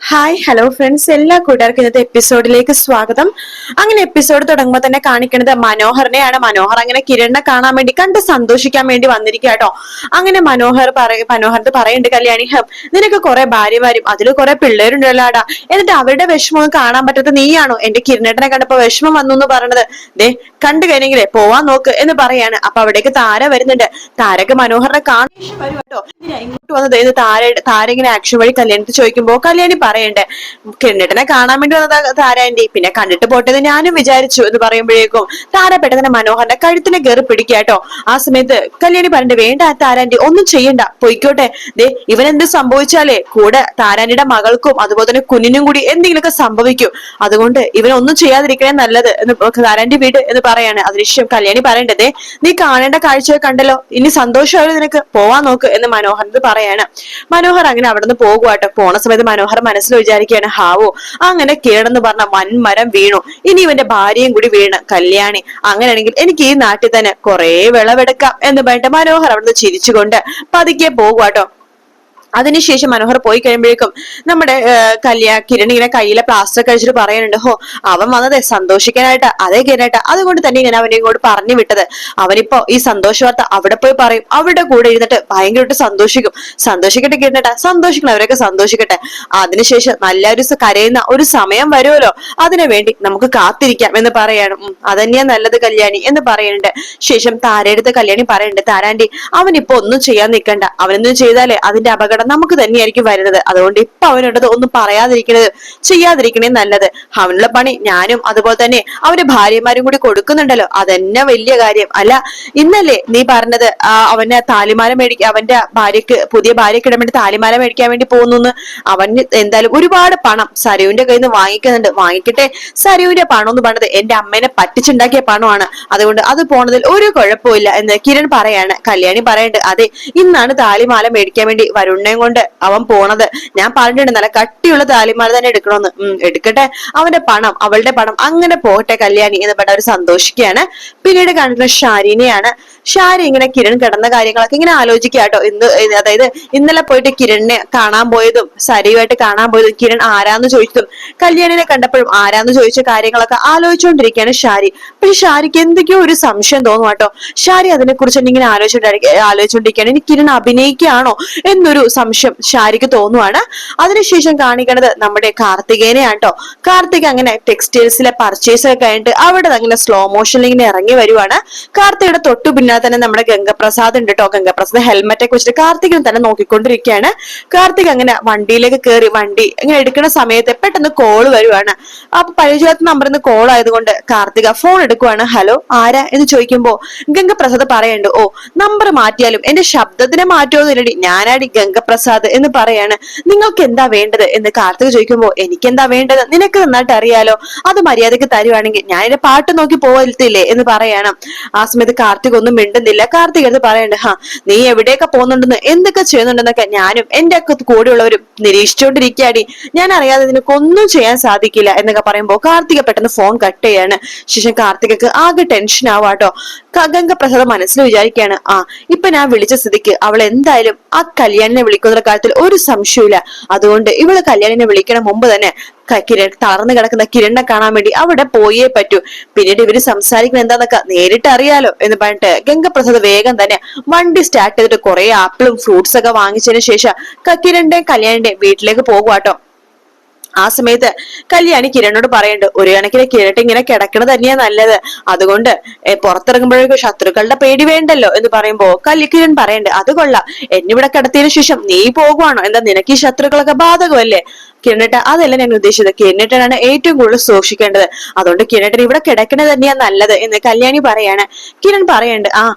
Hi hello friends, എല്ലാ കൂട്ടുകാർക്കും ഇന്നത്തെ എപ്പിസോഡിലേക്ക് സ്വാഗതം. അങ്ങനെ എപ്പിസോഡ് തുടങ്ങുമ്പോൾ തന്നെ കാണിക്കുന്നത് മനോഹറിനെയാണ്. മനോഹർ അങ്ങനെ കിരണിനെ കാണാൻ വേണ്ടി കണ്ട് സന്തോഷിക്കാൻ വേണ്ടി വന്നിരിക്കുക കേട്ടോ. അങ്ങനെ മനോഹരത്ത് പറയുന്നുണ്ട്, കല്യാണി നിനക്ക് കുറെ ഭാര്യമാരും അതിൽ കുറെ പിള്ളേരുണ്ടല്ലോടാ, എന്നിട്ട് അവരുടെ വിഷമം കാണാൻ പറ്റാത്ത നീയാണോ എന്റെ കിരണേട്ടനെ കണ്ടപ്പോ വിഷമം വന്നു എന്ന് പറഞ്ഞത്? ദേ കണ്ടു കഴിഞ്ഞെങ്കിലേ പോവാൻ നോക്ക് എന്ന് പറയാണ്. അപ്പൊ അവിടേക്ക് താര വരുന്നുണ്ട്. താരക്ക് മനോഹറിനെ കാണാൻ വരും കേട്ടോ. ഇങ്ങോട്ട് വന്നത് ഇത് താര ഇങ്ങനെ ആക്ഷൻ വഴി കല്യാണത്തിൽ ചോദിക്കുമ്പോ കല്യാണി പറയണ്ടേ, കിരണിട്ടനെ കാണാൻ വേണ്ടി വന്നതാ താര ആന്റി, പിന്നെ കണ്ടിട്ട് പോട്ടത് ഞാനും വിചാരിച്ചു എന്ന് പറയുമ്പോഴേക്കും താര പെട്ടെന്ന് മനോഹറിന്റെ കഴുത്തിനെ കയറി പിടിക്കാട്ടോ. ആ സമയത്ത് കല്യാണി പറഞ്ഞിട്ട്, വേണ്ട താരാന്റി, ഒന്നും ചെയ്യണ്ട, പൊയ്ക്കോട്ടെ. ദേ ഇവനെന്ത് സംഭവിച്ചാലേ കൂടെ താരാന്റിയുടെ മകൾക്കും അതുപോലെ തന്നെ കുഞ്ഞിനും കൂടി എന്തെങ്കിലുമൊക്കെ സംഭവിക്കും. അതുകൊണ്ട് ഇവനൊന്നും ചെയ്യാതിരിക്കണേ നല്ലത് എന്ന് താരാന്റി വീട് എന്ന് പറയാണ്. അതിനുശേഷം കല്യാണി പറയേണ്ടതേ, നീ കാണേണ്ട കാഴ്ച കണ്ടല്ലോ, ഇനി സന്തോഷമായാലും നിനക്ക് പോവാൻ നോക്ക് എന്ന് മനോഹർ പറയാണ്. മനോഹർ അങ്ങനെ അവിടെ നിന്ന് പോകുവാട്ടോ. പോണ സമയത്ത് മനോഹർ മനസ്സിൽ വിചാരിക്കുകയാണ്, ഹാവോ അങ്ങനെ കേടെന്ന് പറഞ്ഞ വൻമരം വീണു, ഇനി ഇവന്റെ ഭാര്യയും കൂടി വീണ് കല്യാണി, അങ്ങനെയാണെങ്കിൽ എനിക്ക് ഈ നാട്ടിൽ തന്നെ കുറെ വിളവെടുക്കാം എന്ന് പറഞ്ഞിട്ട് മനോഹർ അവിടുന്ന് ചിരിച്ചുകൊണ്ട് പതുക്കെ പോകുവാട്ടോ. അതിനുശേഷം മനോഹർ പോയി കഴിയുമ്പോഴേക്കും നമ്മുടെ കിരൺ ഇങ്ങനെ കയ്യിലെ പ്ലാസ്റ്റർ കഴിച്ചിട്ട് പറയുന്നുണ്ട്, ഹോ അവൻ വന്നതേ സന്തോഷിക്കാനായിട്ട്, അതേ കിരണേട്ട, അതുകൊണ്ട് തന്നെ ഇങ്ങനെ അവനെ ഇങ്ങോട്ട് പറഞ്ഞു വിട്ടത്. അവനിപ്പോ ഈ സന്തോഷ വാർത്ത അവിടെ പോയി പറയും, അവിടെ കൂടെ ഇരുന്നിട്ട് ഭയങ്കരമായിട്ട് സന്തോഷിക്കും. സന്തോഷിക്കട്ടെ കിരണേട്ട, സന്തോഷിക്കണം, അവരൊക്കെ സന്തോഷിക്കട്ടെ. അതിനുശേഷം നല്ലൊരു കരയുന്ന ഒരു സമയം വരുമല്ലോ, അതിനു വേണ്ടി നമുക്ക് കാത്തിരിക്കാം എന്ന് പറയാണ്. അതന്നെയാ നല്ലത് കല്യാണി എന്ന് പറയുന്നുണ്ട്. ശേഷം താരയെടുത്ത് കല്യാണി പറയുന്നുണ്ട്, താരാന്റി അവനിപ്പോ ഒന്നും ചെയ്യാൻ നിൽക്കണ്ട, അവനൊന്നും ചെയ്താലേ അതിന്റെ അപകടം നമുക്ക് തന്നെയായിരിക്കും വരുന്നത്. അതുകൊണ്ട് ഇപ്പൊ അവനോടത് ഒന്നും ചെയ്യാതിരിക്കണേ നല്ലത്. അവനുള്ള പണി ഞാനും അതുപോലെ തന്നെ അവന്റെ ഭാര്യമാരും കൂടി കൊടുക്കുന്നുണ്ടല്ലോ, അതന്നെ വലിയ കാര്യം അല്ല. ഇന്നല്ലേ നീ പറഞ്ഞത് അവന് താലിമാല മേടിക്കാൻ, അവന്റെ പുതിയ ഭാര്യക്ക് ഇടാൻ വേണ്ടി താലിമാല മേടിക്കാൻ വേണ്ടി പോകുന്നു. അവന് എന്തായാലും ഒരുപാട് പണം സരയുവിന്റെ കയ്യിൽ നിന്ന് വാങ്ങിക്കുന്നുണ്ട്. വാങ്ങിക്കട്ടെ, സരയുവിന്റെ പണം എന്ന് പറഞ്ഞത് എന്റെ അമ്മേനെ പറ്റിച്ചുണ്ടാക്കിയ പണമാണ്, അതുകൊണ്ട് അത് പോണതിൽ ഒരു കുഴപ്പമില്ല എന്ന് കിരൺ പറയാണ്. കല്യാണി പറയണ്ട്, അതെ ഇന്നാണ് താലിമാല മേടിക്കാൻ വേണ്ടി വരുണ്ണയും കൊണ്ട് അവൻ പോണത്. ഞാൻ പറഞ്ഞിട്ടുണ്ട് നല്ല കട്ടിയുള്ള താലിമാല തന്നെ എടുക്കണമെന്ന്. എടുക്കട്ടെ, അവന്റെ പണം അവളുടെ പണം അങ്ങനെ പോകട്ടെ കല്യാണി എന്ന് പറഞ്ഞ അവർ സന്തോഷിക്കുകയാണ്. പിന്നീട് കാണിക്കുന്ന ഷാരിനെയാണ്. ഷാരി ഇങ്ങനെ കിരൺ കിടന്ന കാര്യങ്ങളൊക്കെ ഇങ്ങനെ ആലോചിക്കുക കേട്ടോ. അതായത് ഇന്നലെ പോയിട്ട് കിരണിനെ കാണാൻ പോയതും സരിയുമായിട്ട് കാണാൻ പോയതും കിരൺ ആരാന്ന് ചോദിച്ചതും കല്യാണിനെ കണ്ടപ്പോഴും ആരാന്ന് ചോദിച്ച കാര്യങ്ങളൊക്കെ ആലോചിച്ചുകൊണ്ടിരിക്കുകയാണ് ഷാരി. പക്ഷെ ഷാരിക്ക് എന്തൊക്കെയോ ഒരു സംശയം തോന്നും കേട്ടോ. ഷാരി അതിനെ കുറിച്ച് ഇങ്ങനെ ആലോചിച്ചുകൊണ്ടിരിക്കുകയാണ്, ഇനി കിരൺ അഭിനയിക്കുകയാണോ എന്നൊരു സംശയം ഷാരിക്ക് തോന്നുവാണ്. അതിനുശേഷം കാണിക്കുന്നത് നമ്മുടെ കാർത്തികേനെയാണ് കേട്ടോ. കാർത്തിക് അങ്ങനെ ടെക്സ്റ്റൈൽസിലെ പർച്ചേസ് ഒക്കെ കഴിഞ്ഞിട്ട് അവിടെ അങ്ങനെ സ്ലോ മോഷനിൽ ഇങ്ങനെ ഇറങ്ങി വരുവാണ്. കാർത്തികയുടെ തൊട്ടു പിന്നാലെ തന്നെ നമ്മുടെ ഗംഗപ്രസാദ് ഉണ്ട് കേട്ടോ. ഗംഗപ്രസാദ് ഹെൽമെറ്റ് ഒക്കെ വെച്ചിട്ട് കാർത്തികിനെ തന്നെ നോക്കിക്കൊണ്ടിരിക്കുകയാണ്. കാർത്തിക് അങ്ങനെ വണ്ടിയിലേക്ക് കയറി വണ്ടി ഇങ്ങനെ എടുക്കുന്ന സമയത്ത് പെട്ടെന്ന് കോള് വരുവാണ്. അപ്പൊ പരിചയത്ത് നമ്പറിൽ നിന്ന് കോൾ ആയതുകൊണ്ട് കാർത്തിക ഫോൺ എടുക്കുവാണ്. ഹലോ ആരാ എന്ന് ചോദിക്കുമ്പോ ഗംഗപ്രസാദ് പറയുന്നുണ്ട്, ഓ നമ്പർ മാറ്റിയാലും എന്റെ ശബ്ദത്തിനെ മാറ്റുമോന്നില്ലടി, ഞാനാടി ഗംഗപ്രസാദ് എന്ന് പറയാണ്. നിങ്ങൾക്ക് എന്താ വേണ്ടത് എന്ന് കാർത്തിക് ചോദിക്കുമ്പോ എനിക്കെന്താ വേണ്ടത് നിനക്ക് നന്നായിട്ട് അറിയാലോ, അത് മര്യാദക്ക് തരുവാണെങ്കിൽ ഞാൻ എന്റെ പാട്ട് നോക്കി പോവത്തില്ലേ എന്ന് പറയണം. ആ സമയത്ത് കാർത്തിക് ഒന്നും മിണ്ടുന്നില്ല. കാർത്തിക് എടുത്ത് പറയണ്ട്, നീ എവിടെയൊക്കെ പോകുന്നുണ്ടെന്ന് എന്തൊക്കെ ചെയ്യുന്നുണ്ടെന്നൊക്കെ ഞാനും എന്റെ ഒക്കെ കൂടെയുള്ളവരും നിരീക്ഷിച്ചുകൊണ്ടിരിക്കുകയാടി, ഞാൻ അറിയാതെ നിനക്കൊന്നും ചെയ്യാൻ സാധിക്കില്ല എന്നൊക്കെ പറയുമ്പോ കാർത്തിക പെട്ടെന്ന് ഫോൺ കട്ട് ചെയ്യാണ്. ശേഷം കാർത്തികക്ക് ആകെ ടെൻഷൻ ആവാട്ടോ. ഗംഗപ്രസാദ് മനസ്സിൽ വിചാരിക്കുകയാണ്, ഇപ്പൊ ഞാൻ വിളിച്ച സ്ഥിതിക്ക് അവൾ എന്തായാലും ആ കല്യാണിനെ വിളിക്കുന്ന കാര്യത്തിൽ ഒരു സംശയമില്ല. അതുകൊണ്ട് ഇവള് കല്യാണിനെ വിളിക്കണ മുമ്പ് തന്നെ തളർന്നു കിടക്കുന്ന കിരണിനെ കാണാൻ വേണ്ടി അവിടെ പോയേ പറ്റൂ. പിന്നീട് ഇവര് സംസാരിക്കുന്നത് എന്താന്നൊക്കെ നേരിട്ട് അറിയാലോ എന്ന് പറഞ്ഞിട്ട് ഗംഗപ്രസാദ് വേഗം തന്നെ വണ്ടി സ്റ്റാർട്ട് ചെയ്തിട്ട് കുറെ ആപ്പിളും ഫ്രൂട്ട്സ് ഒക്കെ വാങ്ങിച്ചതിന് ശേഷം കിരണിന്റെയും കല്യാണിന്റെയും വീട്ടിലേക്ക് പോകുവാട്ടോ. ആ സമയത്ത് കല്യാണി കിരണോട് പറയുന്നുണ്ട്, ഒരു കണക്കിന് കിരട്ട് ഇങ്ങനെ കിടക്കണത് തന്നെയാ നല്ലത്, അതുകൊണ്ട് പുറത്തിറങ്ങുമ്പോഴേക്കും ശത്രുക്കളുടെ പേടി വേണ്ടല്ലോ എന്ന് പറയുമ്പോ കിരൺ പറയണ്ട്, അത് കൊള്ളാം, എന്നിവിടെ കിടത്തിയതിനു ശേഷം നീ പോകുവാണോ, എന്താ നിനക്ക് ഈ ശത്രുക്കളൊക്കെ ബാധകമല്ലേ? കിരണിട്ട അതല്ല ഞാൻ ഉദ്ദേശിച്ചത്, കിരണിട്ടനാണ് ഏറ്റവും കൂടുതൽ സൂക്ഷിക്കേണ്ടത്, അതുകൊണ്ട് കിരണിട്ടൻ ഇവിടെ കിടക്കണത് തന്നെയാ നല്ലത് എന്ന് കല്യാണി പറയാണ്. കിരൺ പറയണ്ട്,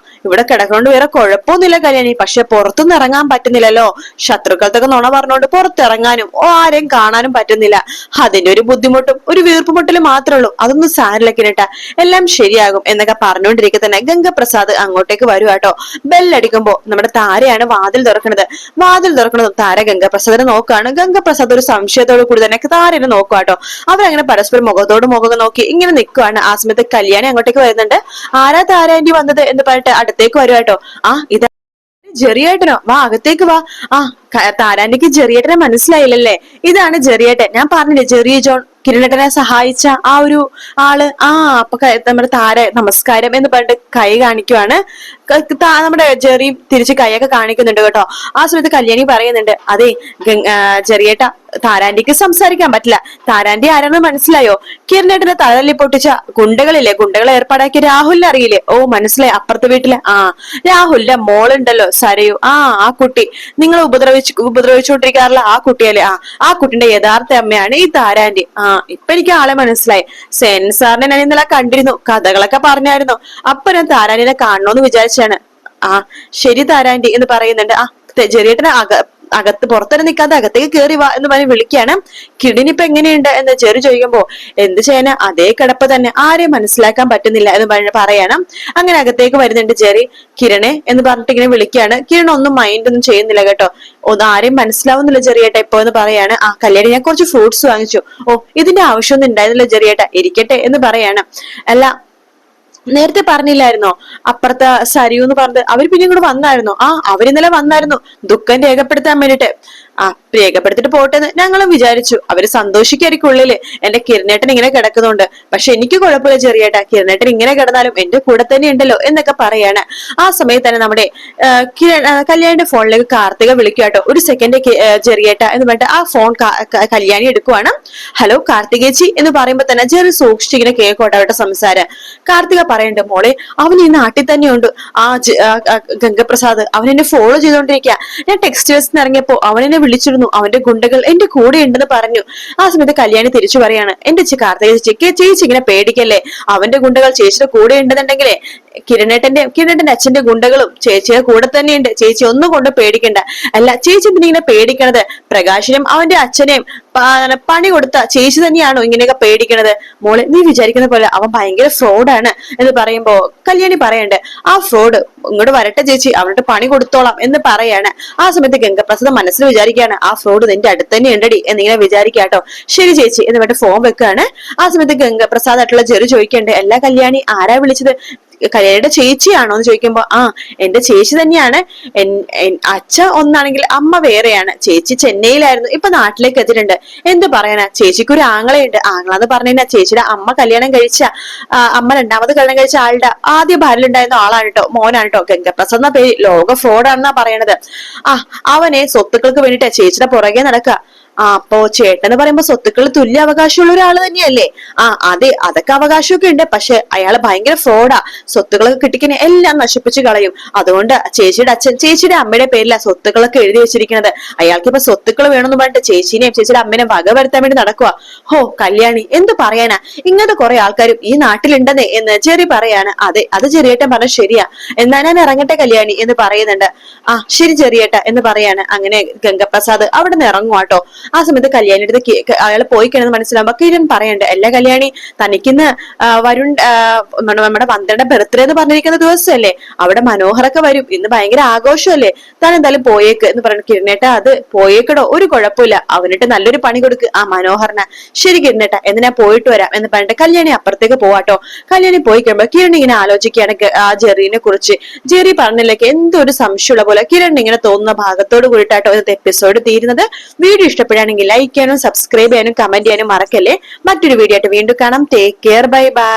ഇവിടെ കിടക്കണോണ്ട് വേറെ കുഴപ്പമൊന്നുമില്ല കല്യാണി, പക്ഷെ പുറത്തുനിന്ന് ഇറങ്ങാൻ പറ്റുന്നില്ലല്ലോ, ശത്രുക്കൾക്കൊക്കെ നുണ പറഞ്ഞോണ്ട് പുറത്തിറങ്ങാനും ആരെയും കാണാനും പറ്റുന്നില്ല, അതിന്റെ ഒരു ബുദ്ധിമുട്ടും ഒരു വീർപ്പുമുട്ടലും മാത്രമേ ഉള്ളൂ, അതൊന്നും സാരില്ല കിരട്ട, എല്ലാം ശരിയാകും എന്നൊക്കെ പറഞ്ഞുകൊണ്ടിരിക്കെ തന്നെ ഗംഗപ്രസാദ് അങ്ങോട്ടേക്ക് വരുവാട്ടോ. ബെല്ലടിക്കുമ്പോ നമ്മുടെ താരയാണ് വാതിൽ തുറക്കണതും താര ഗംഗപ്രസാദിനെ നോക്കുകയാണ്. ഗംഗപ്രസാദ് ഒരു സംശയത്തോടു കൂടി തന്നെ താരനെ നോക്കുവാട്ടോ. അവരങ്ങനെ പരസ്പരം മുഖത്തോട് മുഖം നോക്കി ഇങ്ങനെ നിൽക്കുവാണ്. ആ സമയത്ത് കല്യാണി അങ്ങോട്ടേക്ക് വരുന്നുണ്ട്. ആരാ താരാന്റി വന്നത് എന്ന് പറഞ്ഞിട്ട് അടുത്തേക്ക് വരുവാട്ടോ. ഇതാ ജെറിയേട്ടനോ? വാ, അകത്തേക്ക് വാ. ആ, താരാന്റിക്ക് ജെറിയേട്ടനെ മനസ്സിലായില്ലല്ലേ? ഇതാണ് ജെറിയേട്ടൻ. ഞാൻ പറഞ്ഞില്ലേ, ജെറി ജോൺ കിരണേട്ടനെ സഹായിച്ച ആ ഒരു ആള്. ആ, അപ്പൊ നമ്മുടെ താര നമസ്കാരം എന്ന് പറഞ്ഞിട്ട് കൈ കാണിക്കുവാണ്. നമ്മുടെ ജെറി തിരിച്ച് കൈയൊക്കെ കാണിക്കുന്നുണ്ട് കേട്ടോ. ആ സമയത്ത് കല്യാണി പറയുന്നുണ്ട്, അതെ ജെറിയേട്ട, താരാന്റിക്ക് സംസാരിക്കാൻ പറ്റില്ല. താരാന്റി ആരാണെന്ന് മനസ്സിലായോ? കിരണേട്ടനെ തലതല്ലി പൊട്ടിച്ച ഗുണ്ടകളില്ലേ, ഗുണ്ടകളെ ഏർപ്പാടാക്കിയ രാഹുലിനെ അറിയില്ലേ? ഓ, മനസ്സിലായി, അപ്പുറത്തെ വീട്ടിലെ രാഹുലിന്റെ മോളുണ്ടല്ലോ, സരയു. ആ കുട്ടി, നിങ്ങൾ ഉപദ്രവിച്ചുകൊണ്ടിരിക്കാറുള്ള ആ കുട്ടിയല്ലേ? ആ കുട്ടിന്റെ യഥാർത്ഥ അമ്മയാണ് ഈ താരാന്റി. ഇപ്പൊ എനിക്ക് ആളെ മനസ്സിലായി. സെൻസാറിനെ ഞാൻ ഇന്നലെ കണ്ടിരുന്നു, കഥകളൊക്കെ പറഞ്ഞായിരുന്നു. അപ്പൊ ഞാൻ താരാന്റിനെ കാണണോന്ന് വിചാരിച്ചാണ്. ശരി താരാന്റി എന്ന് പറയുന്നുണ്ട്. ജെറിയേട്ടനെ അകത്ത് പുറത്തൊരു നിൽക്കാതെ അകത്തേക്ക് കയറി വാ എന്ന് പറഞ്ഞ് വിളിക്കാണ്. കിടിനിപ്പൊ എങ്ങനെയുണ്ട് എന്ന് ജെറി ചോദിക്കുമ്പോ, എന്ത് ചെയ്യാന്, അതേ കിടപ്പ് തന്നെ, ആരെയും മനസ്സിലാക്കാൻ പറ്റുന്നില്ല എന്ന് പറയണം. അങ്ങനെ അകത്തേക്ക് വരുന്നുണ്ട് ജെറി. കിരണെ എന്ന് പറഞ്ഞിട്ട് ഇങ്ങനെ വിളിക്കുകയാണ്. കിരൺ ഒന്നും മൈൻഡ് ഒന്നും ചെയ്യുന്നില്ല കേട്ടോ. ആരെയും മനസ്സിലാവുന്നില്ല ജെറിയേട്ട ഇപ്പൊ എന്ന് പറയാണ്. കല്യാണി, ഞാൻ കുറച്ച് ഫ്രൂട്ട്സ് വാങ്ങിച്ചു. ഇതിന്റെ ആവശ്യമൊന്നും ഉണ്ടായിരുന്നില്ല ജെറിയേട്ട, ഇരിക്കട്ടെ എന്ന് പറയാണ്. അല്ല, നേരത്തെ പറഞ്ഞില്ലായിരുന്നോ അപ്പുറത്തെ സരിയു എന്ന് പറഞ്ഞത്? അവര് പിന്നെ ഇങ്ങോട്ട് വന്നായിരുന്നോ? അവരിന്നലെ വന്നായിരുന്നു, ദുഃഖം രേഖപ്പെടുത്താൻ വേണ്ടിട്ട്. രേഖപ്പെടുത്തിട്ട് പോട്ടെന്ന് ഞങ്ങളും വിചാരിച്ചു. അവര് സന്തോഷിക്കായിരിക്കും ഉള്ളില്, എന്റെ കിരണേട്ടൻ ഇങ്ങനെ കിടക്കുന്നുണ്ട്. പക്ഷെ എനിക്ക് കുഴപ്പമില്ല ചെറിയേട്ടാ, കിരണേട്ടൻ ഇങ്ങനെ കിടന്നാലും എന്റെ കൂടെ തന്നെ ഉണ്ടല്ലോ എന്നൊക്കെ പറയാണ്. ആ സമയത്ത് തന്നെ നമ്മുടെ കല്യാണിന്റെ ഫോണിലേക്ക് കാർത്തിക വിളിക്കാട്ടോ. ഒരു സെക്കൻഡ് ചെറിയേട്ട എന്ന് പറഞ്ഞിട്ട് ആ ഫോൺ കല്യാണി എടുക്കുവാണ്. ഹലോ കാർത്തികേച്ചി എന്ന് പറയുമ്പോ തന്നെ ചെറിയ സൂക്ഷിച്ചിങ്ങനെ കേക്കോട്ടെ അവരുടെ സംസാരം. കാർത്തിക പറയണ്ട്, മോളെ അവൻ ഈ നാട്ടിൽ തന്നെയുണ്ട്, ഗംഗപ്രസാദ്. അവൻ എന്നെ ഫോളോ ചെയ്തോണ്ടിരിക്കുക. ഞാൻ ടെക്സ്റ്റൈൽസിന് ഇറങ്ങിയപ്പോ അവൻ എന്നെ വിളിച്ചിരുന്നു, അവന്റെ ഗുണ്ടകൾ എന്റെ കൂടെ ഉണ്ടെന്ന് പറഞ്ഞു. ആ സമയത്ത് കല്യാണി തിരിച്ചു പറയാണ്, എന്റെ കാർത്തിക ചേച്ചി ഇങ്ങനെ പേടിക്കല്ലേ, അവന്റെ ഗുണ്ടകൾ ചേച്ചിയുടെ കൂടെ ഉണ്ടെന്നുണ്ടെങ്കിലേ കിരണേട്ടന്റെ അച്ഛന്റെ ഗുണ്ടകളും ചേച്ചിയുടെ കൂടെ തന്നെയുണ്ട്, ചേച്ചി ഒന്നും കൊണ്ട് പേടിക്കണ്ട. അല്ല ചേച്ചി പിന്നെ ഇങ്ങനെ പേടിക്കണത്, പ്രകാശിനും അവന്റെ അച്ഛനെയും പണി കൊടുത്ത ചേച്ചി തന്നെയാണോ ഇങ്ങനെയൊക്കെ പേടിക്കണത്? മോളെ, നീ വിചാരിക്കുന്ന പോലെ അവൻ ഭയങ്കര ഫ്രോഡാണ് എന്ന് പറയുമ്പോ കല്യാണി പറയണ്ട്, ആ ഫ്രോഡ് ഇങ്ങോട്ട് വരട്ടെ ചേച്ചി, അവനോട് പണി കൊടുത്തോളാം എന്ന് പറയാണ്. ആ സമയത്ത് ഗംഗപ്രസാദ് മനസ്സിൽ വിചാരിക്കുകയാണ്, ആ ഫ്രോഡ് നിന്റെ അടുത്ത് തന്നെ ഉണ്ടടി എന്നിങ്ങനെ വിചാരിക്കാട്ടോ. ശരി ചേച്ചി എന്ന് പറഞ്ഞിട്ട് ഫോൺ വെക്കുകയാണ്. ആ സമയത്ത് ഗംഗപ്രസാദ് ആയിട്ടുള്ള ജെറി ചോദിക്കണ്ടേ, എല്ലാ കല്യാണി ആരാ വിളിച്ചത്? കല്യാണിയുടെ ചേച്ചിയാണോ എന്ന് ചോദിക്കുമ്പോ, എന്റെ ചേച്ചി തന്നെയാണ്. അച്ഛ ഒന്നാണെങ്കിൽ അമ്മ വേറെയാണ്. ചേച്ചി ചെന്നൈയിലായിരുന്നു, ഇപ്പൊ നാട്ടിലേക്ക് എത്തിയിട്ടുണ്ട്. എന്ത് പറയാനാ, ചേച്ചിക്ക് ഒരു ആങ്ങളയുണ്ട്. ആങ്ങളെന്ന് പറഞ്ഞു കഴിഞ്ഞാൽ ചേച്ചിയുടെ അമ്മ കല്യാണം കഴിച്ച രണ്ടാമത് കല്യാണം കഴിച്ച ആളുടെ ആദ്യ ഭാര്യയിലുണ്ടായിരുന്ന ആളാണ് കേട്ടോ, മോനാണ് കേട്ടോ. ഗംഗപ്രസാദ് എന്ന പേര് ലോക ഫ്രോഡാണെന്നാ പറയണത്. അവനെ സ്വത്തുക്കൾക്ക് വേണ്ടിട്ട് ചേച്ചിയുടെ പുറകെ നടക്കുക. അപ്പോ ചേട്ടൻ എന്ന് പറയുമ്പോ സ്വത്തുക്കൾ തുല്യ അവകാശമുള്ള ഒരാള് തന്നെയല്ലേ? അതെ, അതൊക്കെ അവകാശമൊക്കെ ഉണ്ട്. പക്ഷെ അയാള് ഭയങ്കര ഫ്രോഡാ, സ്വത്തുക്കളൊക്കെ കിട്ടിക്കുന്ന എല്ലാം നശിപ്പിച്ചു കളയും. അതുകൊണ്ട് ചേച്ചിയുടെ അച്ഛൻ ചേച്ചിയുടെ അമ്മയുടെ പേരിലാ സ്വത്തുക്കളൊക്കെ എഴുതി വെച്ചിരിക്കുന്നത്. അയാൾക്ക് ഇപ്പൊ സ്വത്തുക്കൾ വേണമെന്ന് പറഞ്ഞിട്ട് ചേച്ചീനെയും ചേച്ചിയുടെ അമ്മേനെയും വക വരുത്താൻ വേണ്ടി നടക്കുക. കല്യാണി എന്ത് പറയാനാ, ഇങ്ങനത്തെ കുറെ ആൾക്കാരും ഈ നാട്ടിലുണ്ടെന്നേ എന്ന് ജെറി പറയാണ്. അതെ, അത് ചെറിയേട്ടൻ പറഞ്ഞ ശരിയാ, എന്നാ ഞാൻ ഇറങ്ങട്ടെ കല്യാണി എന്ന് പറയുന്നുണ്ട്. ശരി ചെറിയേട്ട എന്ന് പറയാണ്. അങ്ങനെ ഗംഗപ്രസാദ് അവിടെ നിന്ന് ഇറങ്ങുവാട്ടോ. ആ സമയത്ത് കല്യാണി അടുത്ത് അയാൾ പോയി കഴിഞ്ഞത് മനസ്സിലാവുമ്പോ കിരൺ പറയണ്ട്, എല്ലാ കല്യാണി തനിക്കിന്ന് വരുൺ നമ്മുടെ വന്ദനയുടെ ബർത്ത്ഡേ എന്ന് പറഞ്ഞിരിക്കുന്ന ദിവസമല്ലേ, അവിടെ മനോഹറൊക്കെ വരും, ഇന്ന് ഭയങ്കര ആഘോഷമല്ലേ, താൻ എന്തായാലും പോയേക്ക് എന്ന് പറഞ്ഞു. കിരണേട്ട അത് പോയേക്കടോ, ഒരു കുഴപ്പമില്ല, അവനിട്ട് നല്ലൊരു പണി കൊടുക്ക് ആ മനോഹറിന്. ശരി കിരണേട്ട എന്ന് ഞാൻ പോയിട്ട് വരാം എന്ന് പറഞ്ഞിട്ട് കല്യാണി അപ്പുറത്തേക്ക് പോവാട്ടോ. കല്യാണി പോയി കഴിയുമ്പോ കിരൺ ഇങ്ങനെ ആലോചിക്കുകയാണ് ആ ജെറിനെ കുറിച്ച്. ജെറി പറഞ്ഞില്ലേക്ക് എന്തൊരു സംശയമുള്ള പോലെ കിരൺ ഇങ്ങനെ തോന്നുന്ന ഭാഗത്തോട് കൂടിയിട്ടാട്ടോ ഇന്നത്തെ എപ്പിസോഡ് തീരുന്നത്. വീഡിയോ ഇഷ്ടപ്പെടുകയാണെങ്കിൽ ലൈക്ക് ചെയ്യാനും സബ്സ്ക്രൈബ് ചെയ്യാനും കമന്റ് ചെയ്യാനും മറക്കല്ലേ. മറ്റൊരു വീഡിയോ ആയിട്ട് വീണ്ടും കാണാം. Take care, bye bye.